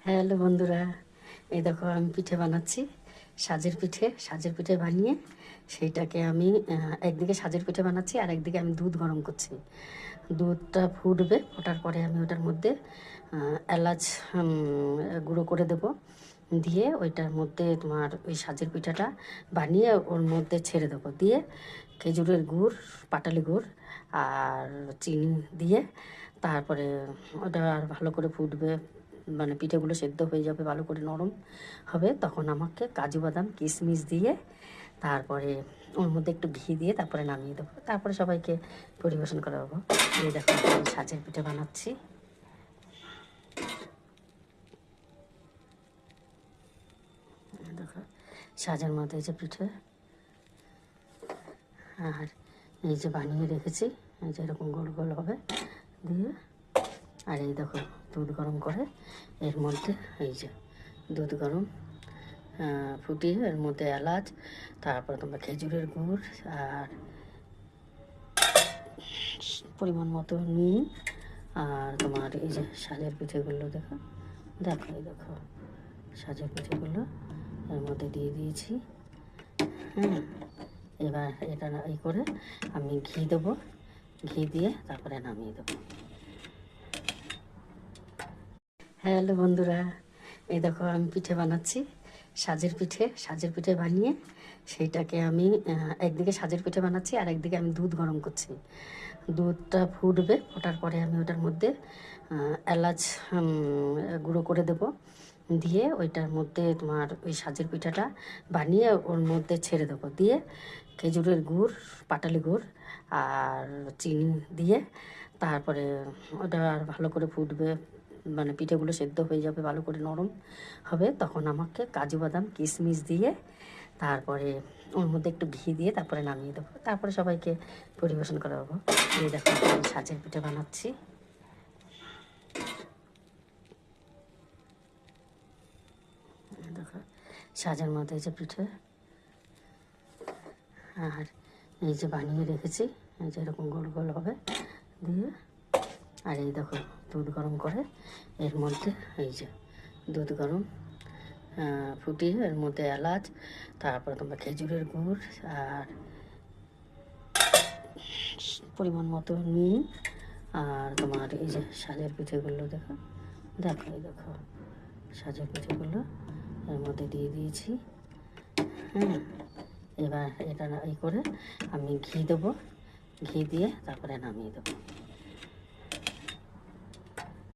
Hello বন্ধুরা, এই দেখো আমি পিঠে বানাচ্ছি। সাজের পিঠে বানিয়ে সেইটাকে আমি একদিকে সাজের পিঠে বানাচ্ছি আর একদিকে আমি দুধ গরম করছি। দুধটা ফুটবে, ফোটার পরে আমি ওটার মধ্যে এলাচ গুঁড়ো করে দেব, দিয়ে ওইটার মধ্যে তোমার ওই সাজের পিঠাটা বানিয়ে ওর মধ্যে ছেড়ে দেবো, দিয়ে খেজুরের গুড়, পাটালি গুড় আর চিনি দিয়ে তারপরে ওটা আর ভালো করে ফুটবে, মানে পিঠেগুলো সেদ্ধ হয়ে যাবে, ভালো করে নরম হবে। তখন আমাকে কাজু বাদাম কিশমিশ দিয়ে তারপরে ওর মধ্যে একটু ঘি দিয়ে তারপরে নামিয়ে দেবো, তারপরে সবাইকে পরিবেশন করা হবো। এই দেখো আমি সাজের পিঠে বানাচ্ছি। দেখো সাজের মধ্যে এই যে পিঠে, আর এই যে বানিয়ে রেখেছি, এই যে এরকম গোল গোল হবে দিয়ে, আর এই দেখো দুধ গরম করে এর মধ্যে, এই যে দুধ গরম ফুটিয়ে এর মধ্যে এলাচ, তারপরে তোমার খেজুরের গুড় আর পরিমাণ মতো নুন, আর তোমার এই যে সাজের পিঠেগুলো দেখো দেখো এই দেখো সাজের পিঠেগুলো এর মধ্যে দিয়ে দিয়েছি। এবার এটা এই করে আমি ঘি দেবো, ঘি দিয়ে তারপরে নামিয়ে দেবো। হ্যালো বন্ধুরা, এই দেখো আমি পিঠে বানাচ্ছি। সাজের পিঠে বানিয়ে সেইটাকে আমি একদিকে সাজের পিঠে বানাচ্ছি আর একদিকে আমি দুধ গরম করছি। দুধটা ফুটবে, ফোটার পরে আমি ওটার মধ্যে এলাচ গুঁড়ো করে দেব, দিয়ে ওইটার মধ্যে তোমার ওই সাজের পিঠাটা বানিয়ে ওর মধ্যে ছেড়ে দেবো, দিয়ে খেজুরের গুড়, পাটালি গুড় আর চিনি দিয়ে তারপরে ওটা আর ভালো করে ফুটবে, মানে পিঠেগুলো সেদ্ধ হয়ে যাবে, ভালো করে নরম হবে। তখন আমাকে কাজু বাদাম কিশমিশ দিয়ে তারপরে ওর মধ্যে একটু ঘি দিয়ে তারপরে নামিয়ে দেবো, তারপরে সবাইকে পরিবেশন করা হবো। এই দেখো আমি সাজের পিঠে বানাচ্ছি। দেখো সাজের মধ্যে এই যে পিঠে, আর এই যে বানিয়ে রেখেছি, এই যে এরকম গোল গোল হবে দিয়ে, আর এই দেখো দুধ গরম করে এর মধ্যে, এই যে দুধ গরম ফুটিয়ে এর মধ্যে এলাচ, তারপরে তোমার খেজুরের গুড় আর পরিমাণ মতো নুন, আর তোমার এই যে সাজের পিঠেগুলো দেখো দেখো এই দেখো সাজের পিঠেগুলো এর মধ্যে দিয়ে দিয়েছি। এবার এটা এই করে আমি ঘি দেবো, ঘি দিয়ে তারপরে নামিয়ে দেবো।